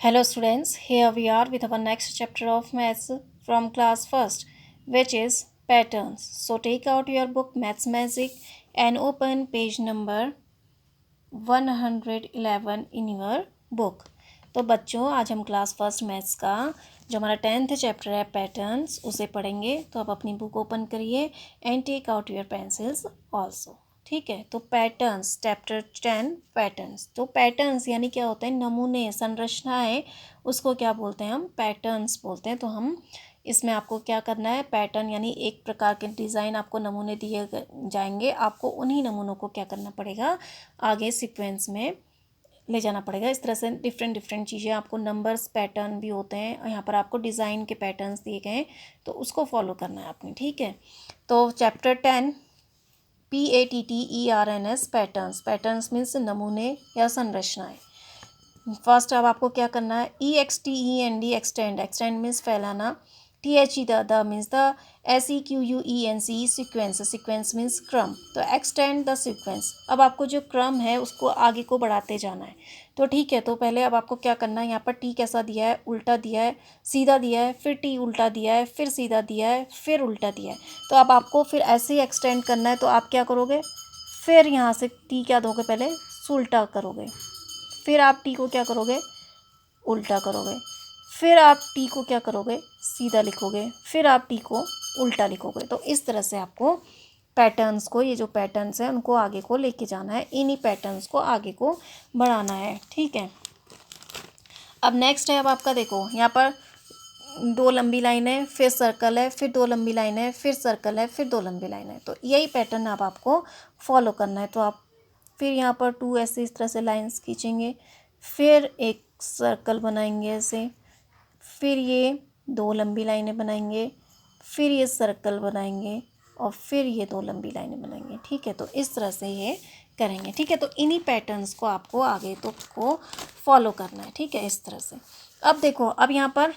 Hello students, here we are with our next chapter of maths from class first, which is patterns. So take out your book Maths Magic and open page number 111 in your book. तो बच्चों आज हम class first maths का जो हमारा 10th chapter है patterns उसे पढ़ेंगे। तो आप अपनी बुक ओपन करिए and take out your pencils also. ठीक है, तो पैटर्न्स चैप्टर 10 पैटर्न्स। तो पैटर्न्स यानी क्या होते हैं, नमूने, संरचनाएं, उसको क्या बोलते हैं, हम पैटर्न्स बोलते हैं। तो हम इसमें आपको क्या करना है, पैटर्न यानी एक प्रकार के डिज़ाइन आपको नमूने दिए जाएंगे, आपको उन्हीं नमूनों को क्या करना पड़ेगा, आगे सीक्वेंस में ले जाना पड़ेगा। इस तरह से डिफरेंट डिफरेंट चीज़ें आपको, नंबर्स पैटर्न भी होते हैं, यहाँ पर आपको डिज़ाइन के पैटर्न्स दिए गए हैं, तो उसको फॉलो करना है आपने। ठीक है, तो chapter 10 PATTERNS patterns. Patterns means नमूने या संरचनाएं। फर्स्ट अब आपको क्या करना है, EXTEND एक्सटेंड। एक्सटेंड मीन्स फैलाना। THE the means the, SEQUENCE sequence. Sequence means क्रम। तो एक्सटेंड द सीक्वेंस। अब आपको जो क्रम है उसको आगे को बढ़ाते जाना है। तो ठीक है, तो पहले अब आपको क्या करना है, यहाँ पर टी कैसा दिया है, उल्टा दिया है, सीधा दिया है, फिर टी उल्टा दिया है, फिर सीधा दिया है, फिर उल्टा दिया है। तो अब आपको फिर ऐसे ही एक्सटेंड करना है। तो आप क्या करोगे, फिर यहाँ से टी क्या दोगे, पहले उल्टा करोगे, फिर आप टी को क्या करोगे, उल्टा करोगे, फिर आप टी को क्या करोगे, सीधा लिखोगे, फिर आप टी को उल्टा लिखोगे। तो इस तरह से आपको पैटर्न्स को, ये जो पैटर्न्स हैं उनको आगे को लेके जाना है, इन्हीं पैटर्न्स को आगे को बढ़ाना है। ठीक है, अब नेक्स्ट है, अब आपका देखो यहाँ पर दो लंबी लाइन है, फिर सर्कल है, फिर दो लंबी लाइन है, फिर सर्कल है, फिर दो लंबी लाइन है। तो यही पैटर्न अब आपको फॉलो करना है। तो आप फिर यहाँ पर टू ऐसे इस तरह से लाइंस खींचेंगे, फिर एक सर्कल बनाएंगे ऐसे, फिर ये दो लंबी लाइनें बनाएंगे, फिर ये सर्कल बनाएंगे, और फिर ये दो लंबी लाइनें बनाएंगे। ठीक है, तो इस तरह से ये करेंगे। ठीक है, तो इन्हीं पैटर्न्स को आपको आगे तो को फॉलो करना है। ठीक है, इस तरह से। अब देखो, अब यहाँ पर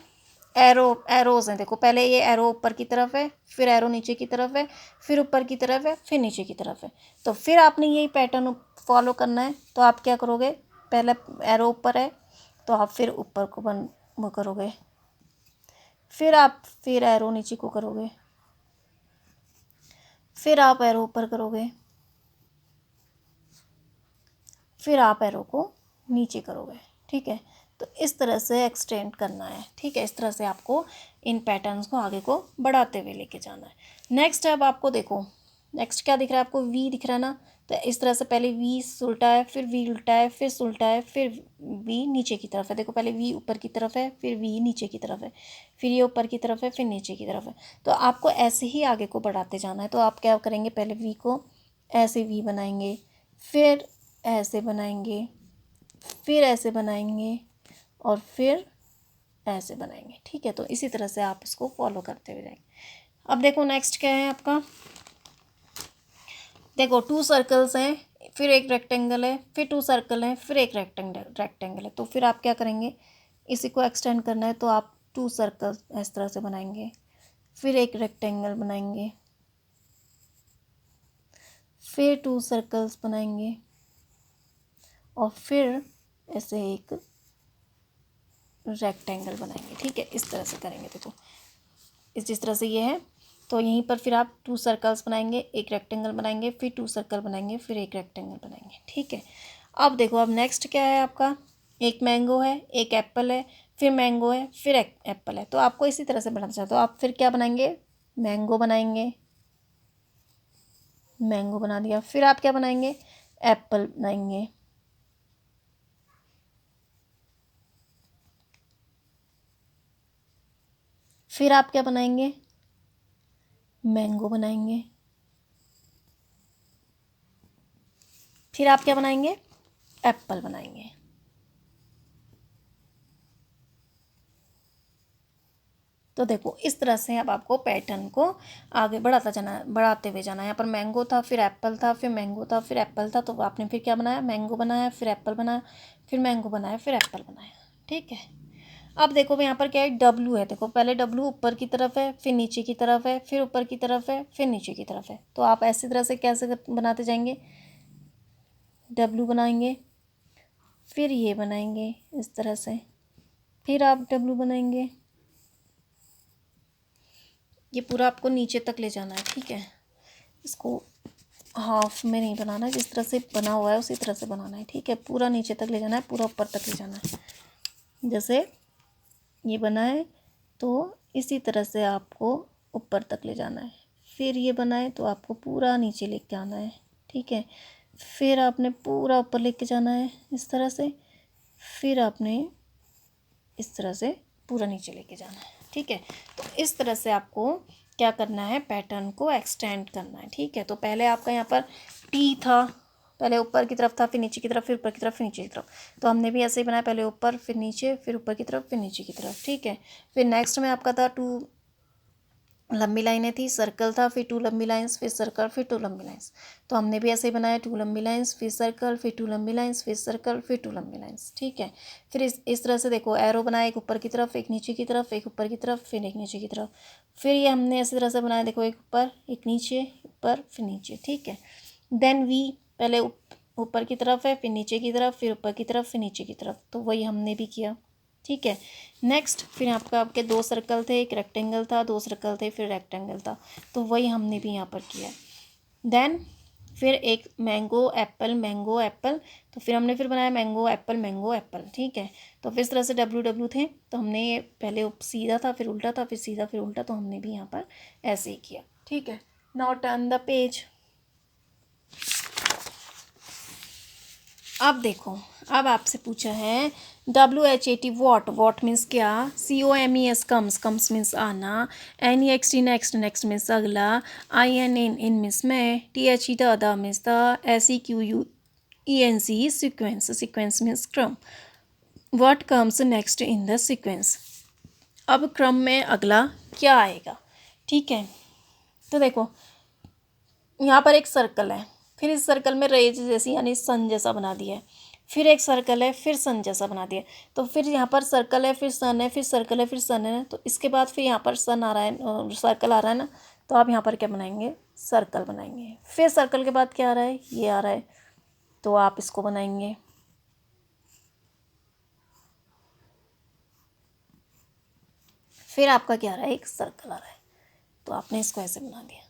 एरोज़ हैं। देखो, पहले ये एरो ऊपर की तरफ है, फिर एरो नीचे की तरफ है, फिर ऊपर की तरफ है, फिर नीचे की तरफ है। तो फिर आपने यही पैटर्न फॉलो करना है। तो आप क्या करोगे, पहले एरो ऊपर है तो आप फिर ऊपर को वो करोगे, फिर एरो नीचे को करोगे, फिर आप एरो ऊपर करोगे, फिर आप एरो को नीचे करोगे। ठीक है, तो इस तरह से एक्सटेंड करना है। ठीक है, इस तरह से आपको इन पैटर्न्स को आगे को बढ़ाते हुए लेके जाना है। नेक्स्ट है, अब आपको देखो, नेक्स्ट क्या दिख रहा है आपको, वी दिख रहा है ना। तो इस तरह से पहले वी उल्टा है, फिर वी उल्टा है, फिर उल्टा है, फिर वी नीचे की तरफ है। देखो, पहले वी ऊपर की तरफ है, फिर वी नीचे की तरफ है, फिर ये ऊपर की तरफ है, फिर नीचे की तरफ है। तो आपको ऐसे ही आगे को बढ़ाते जाना है। तो आप क्या करेंगे, पहले वी को ऐसे वी बनाएंगे, फिर ऐसे बनाएंगे, फिर ऐसे बनाएंगे, और फिर ऐसे बनाएंगे। ठीक है, तो इसी तरह से आप इसको फॉलो करते हुए जाएंगे। अब देखो नेक्स्ट क्या है आपका, देखो टू सर्कल्स हैं, फिर एक रेक्टेंगल है, फिर टू सर्कल हैं, फिर एक रेक्टेंगल है। तो फिर आप क्या करेंगे, इसी को एक्सटेंड करना है। तो आप टू सर्कल्स इस तरह से बनाएंगे, फिर एक रेक्टेंगल बनाएंगे, फिर टू सर्कल्स बनाएंगे, और फिर ऐसे एक रेक्टेंगल बनाएंगे। ठीक है, इस तरह से करेंगे। देखो, जिस तरह से ये है, तो यहीं पर फिर आप टू सर्कल्स बनाएंगे, एक रेक्टेंगल बनाएंगे, फिर टू सर्कल बनाएंगे, फिर एक रेक्टेंगल बनाएंगे। ठीक है, अब देखो, अब नेक्स्ट क्या है आपका, एक मैंगो है, एक एप्पल है, फिर मैंगो है, फिर एक एप्पल है। तो आपको इसी तरह से बनाना चाहते हो, आप फिर क्या बनाएंगे, मैंगो बनाएंगे, मैंगो बना दिया, फिर आप क्या बनाएंगे, एप्पल बनाएंगे, फिर आप क्या बनाएंगे, मैंगो बनाएंगे, फिर आप क्या बनाएंगे, एप्पल बनाएंगे। तो देखो, इस तरह से अब आपको पैटर्न को आगे बढ़ाते हुए जाना है। यहाँ पर मैंगो था, फिर एप्पल था, फिर मैंगो था, फिर एप्पल था। तो आपने फिर क्या बनाया, मैंगो बनाया, फिर एप्पल बनाया, फिर मैंगो बनाया, फिर एप्पल बनाया। ठीक है, अब देखो यहाँ पर क्या है, डब्लू है। देखो, पहले डब्लू ऊपर की तरफ है, फिर नीचे की तरफ है, फिर ऊपर की तरफ है, फिर नीचे की तरफ है। तो आप ऐसी तरह से कैसे बनाते जाएंगे, डब्लू बनाएंगे, फिर ये बनाएंगे इस तरह से, फिर आप डब्लू बनाएंगे, ये पूरा आपको नीचे तक ले जाना है, ठीक है। इसको हाफ में नहीं बनाना है, जिस तरह से बना हुआ है उसी तरह से बनाना है, ठीक है। पूरा नीचे तक ले जाना है, पूरा ऊपर तक ले जाना है। जैसे ये बना है तो इसी तरह से आपको ऊपर तक ले जाना है। फिर ये बना है तो आपको पूरा नीचे लेके आना है, ठीक है। फिर आपने पूरा ऊपर लेके जाना है इस तरह से, फिर आपने इस तरह से पूरा नीचे लेके जाना है, ठीक है। तो इस तरह से आपको क्या करना है, पैटर्न को एक्सटेंड करना है, ठीक है। तो पहले आपका यहाँ पर टी था, पहले ऊपर की तरफ था, फिर नीचे की तरफ, फिर ऊपर की तरफ, फिर नीचे की तरफ। तो हमने भी ऐसे ही बनाया, पहले ऊपर फिर नीचे, फिर ऊपर की तरफ, फिर नीचे की तरफ, ठीक है। फिर नेक्स्ट में आपका था टू लंबी लाइनें थी, सर्कल था, फिर टू लंबी लाइंस, फिर सर्कल, फिर टू लंबी लाइंस। तो हमने भी ऐसे ही बनाया, टू लंबी लाइंस, फिर सर्कल, फिर टू लंबी लाइंस, फिर सर्कल, फिर टू लंबी लाइंस, ठीक है। फिर इस तरह से देखो एरो बनाया, एक ऊपर की तरफ, एक नीचे की तरफ, एक ऊपर की तरफ, फिर एक नीचे की तरफ। फिर ये हमने इसी तरह से बनाया, देखो एक ऊपर, एक नीचे, ऊपर, फिर नीचे, ठीक है। देन वी पहले ऊपर की तरफ है, फिर नीचे की तरफ, फिर ऊपर की तरफ, फिर नीचे की तरफ। तो वही हमने भी किया, ठीक है। नेक्स्ट फिर आपके दो सर्कल थे, एक रेक्टेंगल था, दो सर्कल थे, फिर रेक्टेंगल था। तो वही हमने भी यहाँ पर किया। देन फिर एक मैंगो एप्पल, तो फिर हमने फिर बनाया मैंगो एप्पल, ठीक है। तो फिर इस तरह से डब्ल्यू डब्ल्यू थे, तो हमने ये पहले सीधा था, फिर उल्टा था, फिर सीधा, फिर उल्टा। तो हमने भी यहाँ पर ऐसे ही किया, ठीक है। Now turn the page. अब देखो, अब आपसे पूछा है WHAT वॉट मीन्स क्या, COMES कम्स मीन्स आना, NEXT नेक्स्ट मीन्स अगला, IN मीन्स मैं, THE the means the, SEQUENC sequence means क्रम। What comes next in the sequence, अब क्रम में अगला क्या आएगा, ठीक है। तो देखो यहाँ पर एक सर्कल है, फिर इस सर्कल में रेज जैसी यानी सन जैसा बना दिया है, फिर एक सर्कल है, फिर सन जैसा बना दिया। तो फिर यहाँ पर सर्कल है, फिर सन है, फिर सर्कल है, फिर सन है। तो इसके बाद फिर यहाँ पर सन आ रहा है, सर्कल आ रहा है ना। तो आप यहाँ पर क्या बनाएंगे, सर्कल बनाएंगे। फिर सर्कल के बाद क्या आ रहा है, ये आ रहा है, तो आप इसको बनाएंगे। फिर आपका क्या आ रहा है, एक सर्कल आ रहा है, तो आपने इसको ऐसे बना दिया,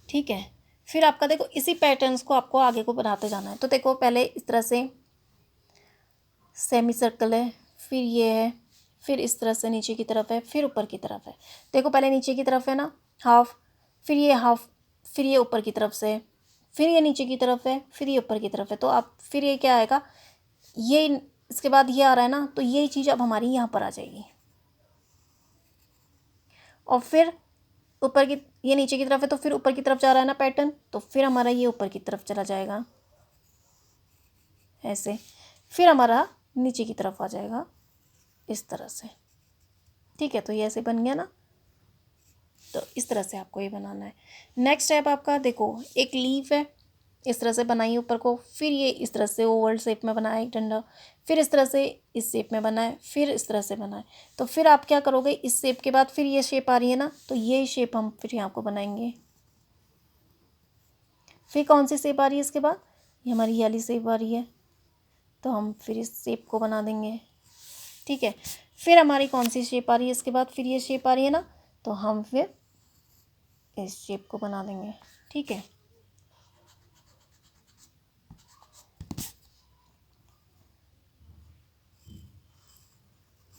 ठीक है। फिर आपका देखो इसी पैटर्न्स को आपको आगे को बनाते जाना है। तो देखो पहले इस तरह से सेमी सर्कल है, फिर ये है, फिर इस तरह से नीचे की तरफ है, फिर ऊपर की तरफ है। देखो पहले नीचे की तरफ है ना हाफ, फिर ये हाफ, फिर ये ऊपर की तरफ से, फिर ये नीचे की तरफ है, फिर ये ऊपर की तरफ है। तो आप फिर ये क्या आएगा, ये इसके बाद ये आ रहा है ना, तो यही चीज़ अब हमारी यहाँ पर आ जाएगी। और फिर ऊपर की, ये नीचे की तरफ है तो फिर ऊपर की तरफ जा रहा है ना पैटर्न, तो फिर हमारा ये ऊपर की तरफ चला जाएगा ऐसे, फिर हमारा नीचे की तरफ आ जाएगा इस तरह से, ठीक है। तो ये ऐसे बन गया ना। तो इस तरह से आपको ये बनाना है। नेक्स्ट स्टेप आपका देखो, एक लीफ है, इस तरह से बनाई ऊपर को, फिर ये इस तरह से ओवल शेप में बनाया एक डंडा, फिर इस तरह से इस शेप में बनाए, फिर इस तरह से बनाए। तो फिर आप क्या करोगे, इस शेप के बाद फिर ये शेप आ रही है ना, तो ये शेप हम फिर यहाँ को बनाएंगे। फिर कौन सी शेप आ रही है इसके बाद, ये हमारी ये वाली शेप आ रही है, तो हम फिर इस शेप को बना देंगे, ठीक है। फिर हमारी कौन सी शेप आ रही है इसके बाद, फिर ये शेप आ रही है ना, तो हम फिर इस शेप को बना देंगे, ठीक है।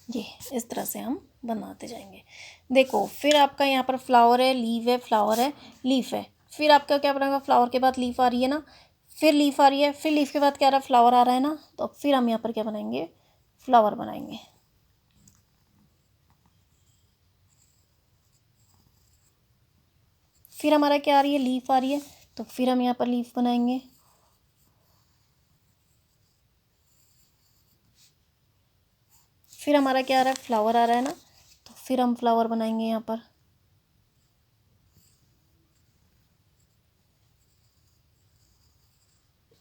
ये इस तरह से हम बनाते जाएंगे। देखो फिर आपका यहाँ पर फ्लावर है, लीव है, फ्लावर है, लीफ है। फिर आपका क्या बनेगा, फ्लावर के बाद लीफ आ रही है ना, फिर लीफ आ रही है, फिर लीफ के बाद क्या आ रहा है, फ्लावर आ रहा है ना। तो फिर हम यहाँ पर क्या बनाएंगे, फ्लावर बनाएंगे। फिर हमारा क्या आ रही है, लीफ आ रही है, तो फिर हम यहाँ पर लीफ बनाएंगे। फिर हमारा क्या आ रहा है, फ्लावर आ रहा है ना, तो फिर हम फ्लावर बनाएंगे यहाँ पर।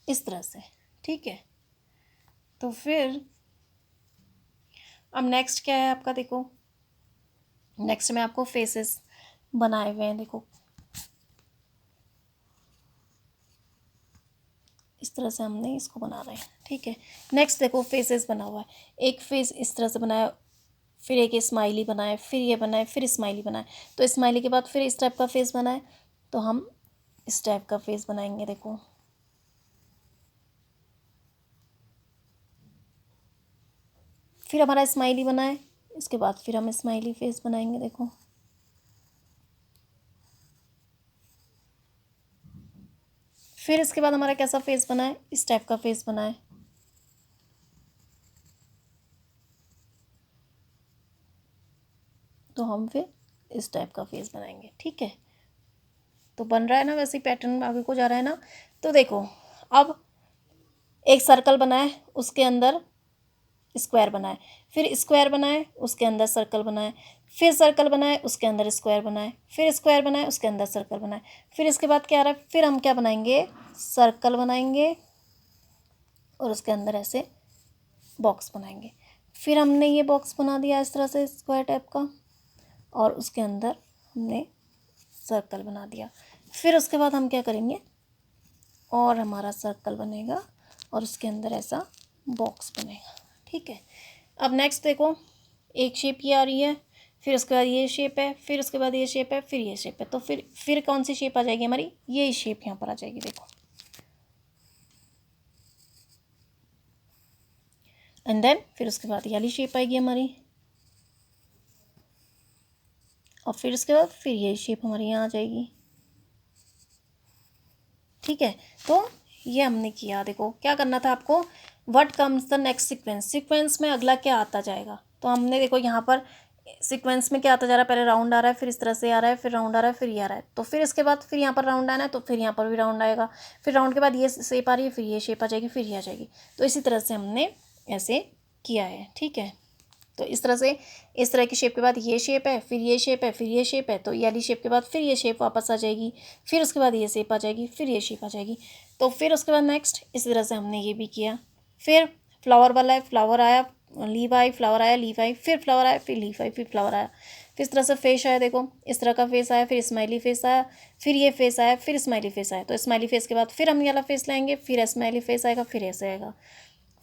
इस तरह से, ठीक है। तो फिर अब नेक्स्ट क्या है आपका, देखो नेक्स्ट में आपको फेसेस बनाए हुए हैं। देखो इस तरह से हमने इसको बना रहे हैं, ठीक है। नेक्स्ट देखो फेसेस बना हुआ है, एक फेस इस तरह से बनाया, फिर एक स्माइली बनाए, फिर ये बनाए, फिर स्माइली बनाए। तो स्माइली के बाद फिर इस टाइप का फेस बनाए, तो हम इस टाइप का फेस बनाएंगे। देखो फिर हमारा स्माइली बनाए, इसके बाद फिर हम स्माइली फेस बनाएंगे। देखो फिर इसके बाद हमारा कैसा फेस बनाए, इस टाइप का फेस बनाए। तो हम फिर इस टाइप का फेस बनाएंगे। ठीक है, तो बन रहा है ना, वैसे ही पैटर्न आगे को जा रहा है ना। तो देखो अब एक सर्कल बनाए, उसके अंदर स्क्वायर बनाए, फिर स्क्वायर बनाए, उसके अंदर सर्कल बनाए, फिर सर्कल बनाए, उसके अंदर स्क्वायर बनाए, फिर स्क्वायर बनाए, उसके अंदर सर्कल बनाए। फिर इसके बाद क्या आ रहा है, फिर हम क्या बनाएंगे, सर्कल बनाएंगे और उसके अंदर ऐसे बॉक्स बनाएंगे। फिर हमने ये बॉक्स बना दिया इस तरह से स्क्वायर टाइप का, और उसके अंदर हमने सर्कल बना दिया। फिर उसके बाद हम क्या करेंगे, और हमारा सर्कल बनेगा और उसके अंदर ऐसा बॉक्स बनेगा। ठीक है, अब नेक्स्ट देखो, एक शेप ये आ रही है, फिर उसके बाद ये शेप है, फिर उसके बाद ये शेप है, फिर ये शेप है। तो फिर कौन सी शेप आ जाएगी हमारी, ये शेप यहाँ पर आ जाएगी। देखो एंड देन फिर उसके बाद ये वाली शेप आएगी हमारी, और फिर उसके बाद फिर ये शेप हमारी यहाँ आ जाएगी। ठीक है, तो ये हमने किया। देखो क्या करना था आपको, what comes the next sequence, sequence में अगला क्या आता जाएगा। तो हमने देखो यहाँ पर सीक्वेंस में क्या आता जा रहा है, पहले राउंड आ रहा है, फिर इस तरह से आ रहा है, फिर राउंड आ रहा है, फिर ये आ रहा है। तो फिर इसके बाद फिर यहाँ पर राउंड आना है, तो फिर यहाँ पर भी राउंड आएगा, फिर राउंड के बाद ये शेप आ रही है, फिर ये शेप आ जाएगी, फिर ये आ जाएगी। तो इसी तरह से हमने ऐसे किया है। ठीक है, तो इस तरह से, इस तरह की शेप के बाद ये शेप है, फिर ये शेप है, फिर ये शेप है, तो ये वाली शेप के बाद फिर ये शेप वापस आ जाएगी, फिर उसके बाद ये शेप आ जाएगी, फिर ये शेप आ जाएगी। तो फिर उसके बाद नेक्स्ट इसी तरह से हमने ये भी किया। फिर फ्लावर वाला है, फ्लावर आया, लीव आई, फ्लावर आया, लीव आई, फिर फ्लावर आया, फिर लीव आई, फिर फ्लावर आया। फिर इस तरह से फेस आया, देखो इस तरह का फेस आया, फिर स्माइली फेस आया, फिर ये फेस आया, फिर स्माइली फेस आया। तो स्माइली फेस के बाद फिर हम ये वाला फेस लाएंगे, फिर स्माइली फेस आएगा, फिर ऐसे आएगा।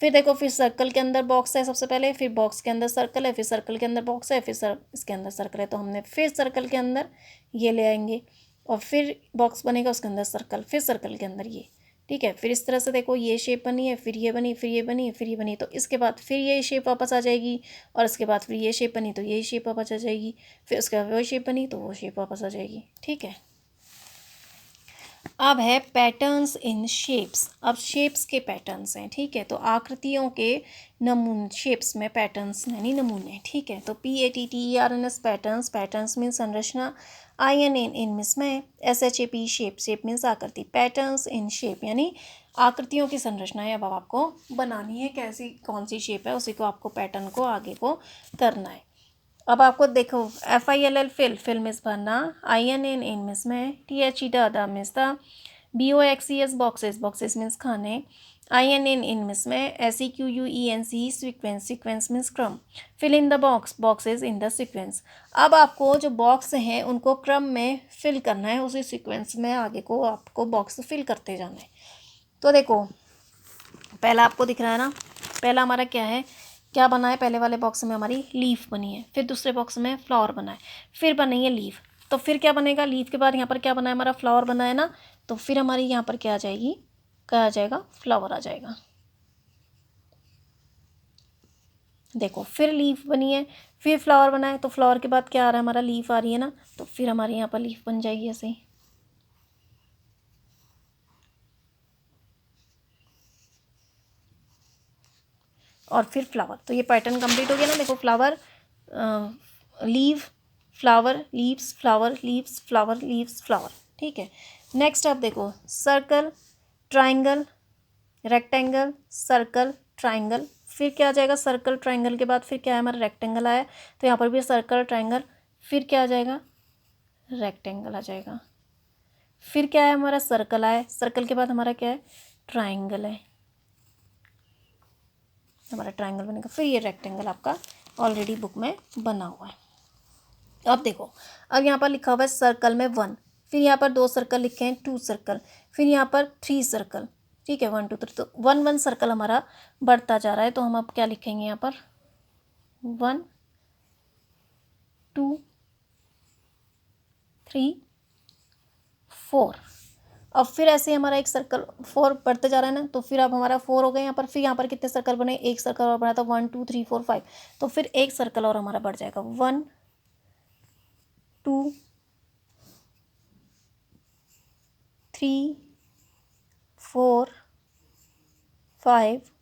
फिर देखो, फिर सर्कल के अंदर बॉक्स है सबसे पहले, फिर बॉक्स के अंदर सर्कल है, फिर सर्कल के अंदर बॉक्स है, फिर इसके अंदर सर्कल है। तो हमने फिर सर्कल के अंदर ये ले आएंगे, और फिर बॉक्स बनेगा, उसके अंदर सर्कल, फिर सर्कल के अंदर ये। ठीक है, फिर इस तरह से देखो ये शेप बनी है, फिर ये बनी, फिर ये बनी, फिर ये बनी। तो इसके बाद फिर ये शेप वापस आ जाएगी, और इसके बाद फिर ये शेप बनी, तो ये शेप वापस आ जाएगी, फिर उसके बाद वो शेप बनी, तो वो शेप वापस आ जाएगी। ठीक है, अब है पैटर्न्स इन शेप्स। अब शेप्स के पैटर्न्स हैं। ठीक है, तो आकृतियों के नमूने, शेप्स में पैटर्न्स यानी नमूने। ठीक है, तो PATTERNS पैटर्न्स, पैटर्न्स मीन संरचना, INN इनमिस में, SHAP शेप, शेप मीन्स आकृति, पैटर्न्स इन शेप यानी आकृतियों की संरचना है। अब आपको बनानी है कैसी, कौन सी शेप है, उसी को आपको पैटर्न को आगे को करना है। अब आपको देखो, FILL फिल मिस भरना, INN इन मिस में, THE the means the, BOXES boxes, boxes means खाने, INN इन मिस में, SEQUENCE सीक्वेंस, सीक्वेंस मीन्स क्रम, fill in the box, boxes in the sequence. अब आपको जो बॉक्स हैं उनको क्रम में फिल करना है, उसी सीक्वेंस में आगे को आपको बॉक्स फिल करते जाना है। तो देखो पहला आपको दिख रहा है ना, पहला हमारा क्या है, क्या बना है, पहले वाले बॉक्स में हमारी लीफ बनी है, फिर दूसरे बॉक्स में फ्लावर बना है, फिर बनी है लीफ। तो फिर क्या बनेगा, लीफ के बाद यहाँ पर क्या बना है हमारा, फ्लावर बना है ना। तो फिर हमारी यहाँ पर क्या आ जाएगी, क्या आ जाएगा, फ्लावर आ जाएगा। देखो फिर लीफ बनी है, फिर फ्लावर बना है, तो फ्लावर के बाद क्या आ रहा है हमारा, लीफ आ रही है ना। तो फिर हमारे यहाँ पर लीफ बन जाएगी ऐसे ही। और फिर फ्लावर। तो ये पैटर्न कंप्लीट हो गया ना। देखो flower, leave, flower, leaves, flower, leaves, flower, leaves, flower. ठीक है, नेक्स्ट आप देखो, circle, triangle, rectangle, circle, triangle. फिर क्या आ जाएगा, सर्कल ट्राइंगल के बाद फिर क्या है हमारा, रेक्टेंगल आया। तो यहाँ पर भी सर्कल ट्राइंगल, फिर क्या आ जाएगा, रेक्टेंगल आ जाएगा। फिर क्या है हमारा, सर्कल आया, सर्कल के बाद हमारा क्या है, ट्राइंगल है, हमारा ट्राइंगल बनेगा। फिर ये रेक्टेंगल आपका ऑलरेडी बुक में बना हुआ है। अब देखो, अब यहाँ पर लिखा हुआ है सर्कल में 1, फिर यहाँ पर 2 सर्कल लिखे हैं, 2 सर्कल, फिर यहाँ पर 3 सर्कल। ठीक है, 1 2 3, तो 1 सर्कल हमारा बढ़ता जा रहा है। तो हम अब क्या लिखेंगे यहाँ पर, 1 2 3 4। अब फिर ऐसे हमारा एक सर्कल 4 बढ़ते जा रहा है ना, तो फिर अब हमारा 4 हो गए यहाँ पर। फिर यहाँ पर कितने सर्कल बने, एक सर्कल और बना, तो 1 2 3 4 5। तो फिर एक सर्कल और हमारा बढ़ जाएगा, 1 2 3 4 5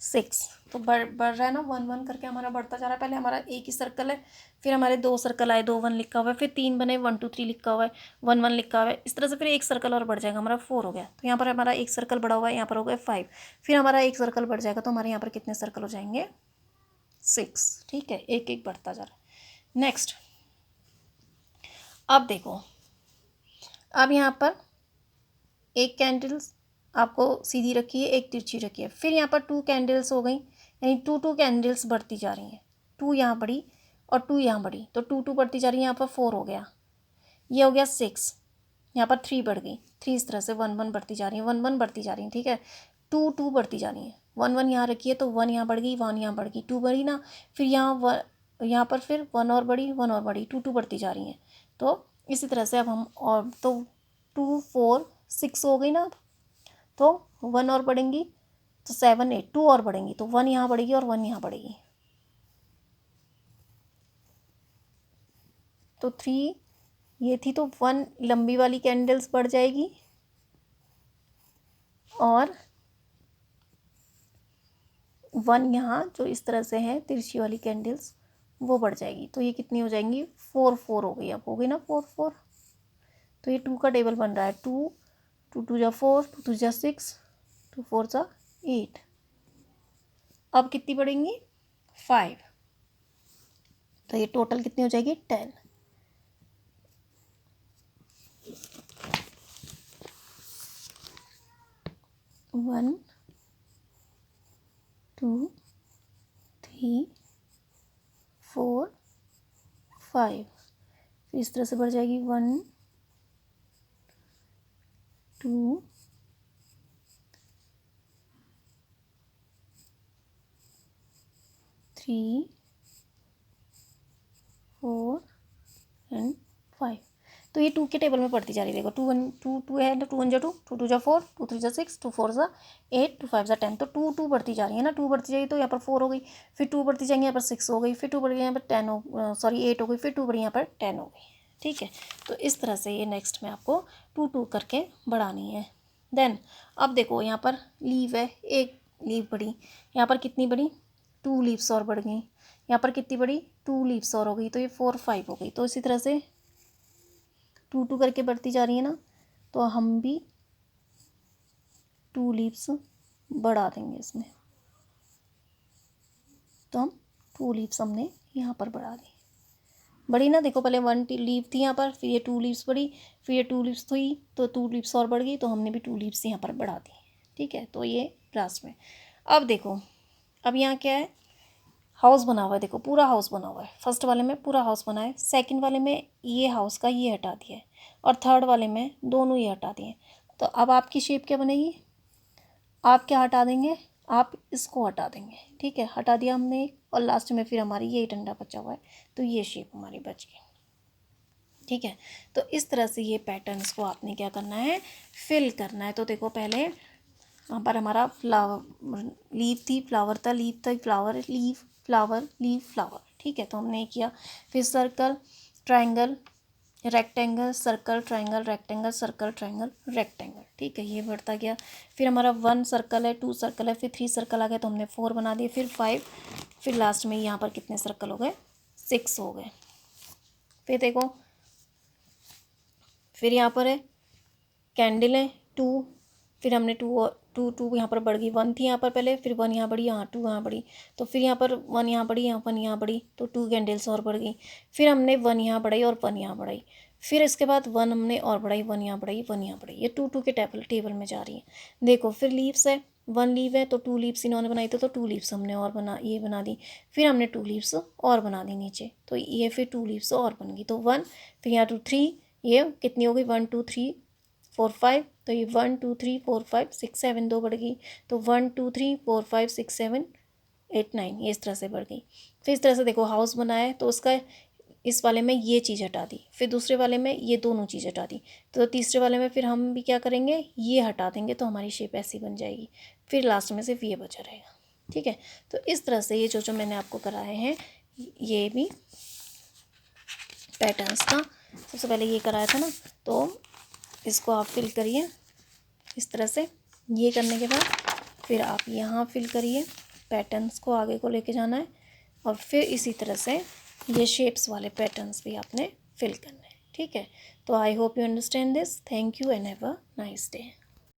6। तो बढ़ रहा है ना, 1 1 करके हमारा बढ़ता जा रहा है। पहले हमारा एक ही सर्कल है, फिर हमारे 2 सर्कल आए, 2 1 लिखा हुआ है, फिर 3 बने, 1 2 3 लिखा हुआ है, 1 1 लिखा हुआ है। इस तरह से फिर एक सर्कल और बढ़ जाएगा, हमारा 4 हो गया। तो यहाँ पर हमारा एक सर्कल बढ़ा हुआ है, यहाँ पर हो गया 5। फिर हमारा एक सर्कल बढ़ जाएगा, तो हमारे यहाँ पर कितने सर्कल हो जाएंगे, 6। ठीक है, एक एक बढ़ता जा रहा है। नेक्स्ट, अब देखो, अब यहाँ पर एक कैंडल्स आपको सीधी रखी है, एक तिरछी रखी है। फिर यहाँ पर 2 कैंडल्स हो गई, यानी 2 2 कैंडल्स बढ़ती जा रही हैं। 2 यहाँ बढ़ी और 2 यहाँ बढ़ी, तो 2 2 बढ़ती जा रही है। यहाँ पर 4 हो गया, ये हो गया 6। यहाँ पर 3 बढ़ गई, 3 इस तरह से 1 1 बढ़ती जा रही है, 1 1 बढ़ती जा रही है। ठीक है, 2 2 बढ़ती जा रही है, 1 1 यहाँ रखी है, तो 1 यहाँ बढ़ गई, 1 यहाँ बढ़ गई, 2 बढ़ी ना। फिर यहाँ पर फिर 1 और बढ़ी, 1 और बढ़ी, 2 2 बढ़ती जा रही हैं। तो इसी तरह से अब हम, और तो 2 4 6 हो गई ना, तो 1 और बढ़ेंगी, तो 7 8, 2 और बढ़ेंगी, तो 1 यहाँ बढ़ेगी और 1 यहाँ बढ़ेगी, तो 3 ये थी, तो 1 लंबी वाली कैंडल्स बढ़ जाएगी और 1 यहाँ जो इस तरह से है तिरछी वाली कैंडल्स, वो बढ़ जाएगी। तो ये कितनी हो जाएंगी, 4 4 हो गई। अब हो गई ना 4 4। तो ये 2 का टेबल बन रहा है, 2 2 2 जा 4, 2 2 जा 6, 2 4 जा 8। अब कितनी बढ़ेंगी, 5। तो ये टोटल कितनी हो जाएगी, 10। 1 2 3 4 5। फिर इस तरह से बढ़ जाएगी, 1 2 3 4 एंड 5। तो ये 2 के टेबल में पढ़ती जा रही है। देखो 2 1 2 2 है, तो 2 1 जा 2, 2 2 जा 4, 2 3 जा 6, 2 4 जा 8, 2 5 जा 10। तो 2 2 बढ़ती जा रही है ना, 2 बढ़ती जाएगी तो यहाँ पर 4 हो गई, फिर 2 बढ़ती जाएंगी, यहाँ पर 6 हो गई, फिर 2 बढ़ गई, यहाँ पर 10 हो, सॉरी 8 हो गई, फिर 2 बढ़ी, यहाँ पर 10 हो गई। ठीक है, तो इस तरह से ये नेक्स्ट में आपको 2 2 करके बढ़ानी है। देन अब देखो, यहाँ पर लीव है, एक लीव बढ़ी, यहाँ पर कितनी बढ़ी, 2 लीव्स और बढ़ गई, यहाँ पर कितनी बढ़ी, 2 लीव्स और हो गई, तो ये 4 5 हो गई। तो इसी तरह से 2 2 करके बढ़ती जा रही है ना, तो हम भी 2 लीव्स बढ़ा देंगे इसमें। तो हम 2 लीव्स हमने यहाँ पर बढ़ा दी, बढ़ी ना। देखो पहले 1 लीव थी यहाँ पर, फिर ये 2 लीव्स बढ़ी, फिर ये 2 लीव्स हुई, तो 2 लीव्स और बढ़ गई, तो हमने भी 2 लीव्स यहाँ पर बढ़ा दी। ठीक है, तो ये लास्ट में। अब देखो, अब यहाँ क्या है, हाउस बना हुआ है। देखो पूरा हाउस बना हुआ है, फर्स्ट वाले में पूरा हाउस बना है, सेकंड वाले में ये हाउस का ये हटा दिया है, और थर्ड वाले में दोनों ये हटा दिए। तो अब आपकी शेप क्या बनेगी, आप क्या हटा देंगे, आप इसको हटा देंगे। ठीक है, हटा दिया हमने, और लास्ट में फिर हमारी ये डंडा बचा हुआ है, तो ये शेप हमारी बच गई। ठीक है, तो इस तरह से ये पैटर्न्स को आपने क्या करना है, फिल करना है। तो देखो पहले यहाँ पर हमारा फ्लावर लीव थी, फ्लावर था, लीव था, flower, leave, flower, leave, flower. ठीक है, तो हमने ये किया। फिर circle, triangle, rectangle, circle, triangle, rectangle, circle, triangle, rectangle. ठीक है, ये बढ़ता गया। फिर हमारा 1 सर्कल है, 2 सर्कल है, फिर 3 सर्कल आ गए, तो हमने 4 बना दिए, फिर 5, फिर लास्ट में यहाँ पर कितने सर्कल हो गए, 6 हो गए। फिर देखो, फिर यहाँ पर है कैंडल है 2, फिर हमने 2 यहाँ पर बढ़ गई, 1 थी यहाँ पर पहले, फिर 1 यहाँ बढ़ी, यहाँ 2 यहाँ बढ़ी, तो फिर यहाँ पर 1 यहाँ बढ़ी, यहाँ 1 यहाँ बढ़ी, तो 2 कैंडल्स और बढ़ गई। फिर हमने 1 यहाँ बढ़ाई और 1 यहाँ बढ़ाई, फिर इसके बाद 1 हमने और बढ़ाई, 1 यहाँ बढ़ाई, 1 यहाँ बढ़ाई, ये 2 2 के टेबल में जा रही है। देखो फिर लीव्स है, 1 लीव है, तो 2 लीव्स इन्होंने बनाई थी, तो 2 लीव्स हमने और ये बना दी, फिर हमने 2 लीव्स और बना दी नीचे, तो ये फिर 2 लीव्स और बन गई, तो 1, फिर यहाँ 2 3, ये कितनी हो गई, 1 2 3 4 5, तो ये 1 2 3 4 5 6 7, 2 बढ़ गई, तो 1 2 3 4 5 6 7 8 9, ये इस तरह से बढ़ गई। फिर इस तरह से देखो हाउस बनाया है, तो उसका इस वाले में ये चीज़ हटा दी, फिर दूसरे वाले में ये दोनों चीज़ हटा दी, तो तीसरे वाले में फिर हम भी क्या करेंगे, ये हटा देंगे, तो हमारी शेप ऐसी बन जाएगी। फिर लास्ट में सिर्फ ये बचा रहेगा। ठीक है, तो इस तरह से ये जो मैंने आपको कराए हैं ये भी पैटर्न्स का, सबसे पहले ये कराया था ना, तो इसको आप फिल करिए इस तरह से। ये करने के बाद फिर आप यहाँ फिल करिए, पैटर्न्स को आगे को लेके जाना है, और फिर इसी तरह से ये शेप्स वाले पैटर्न्स भी आपने फिल करने हैं। ठीक है, तो I hope you understand this. Thank you and have a nice day.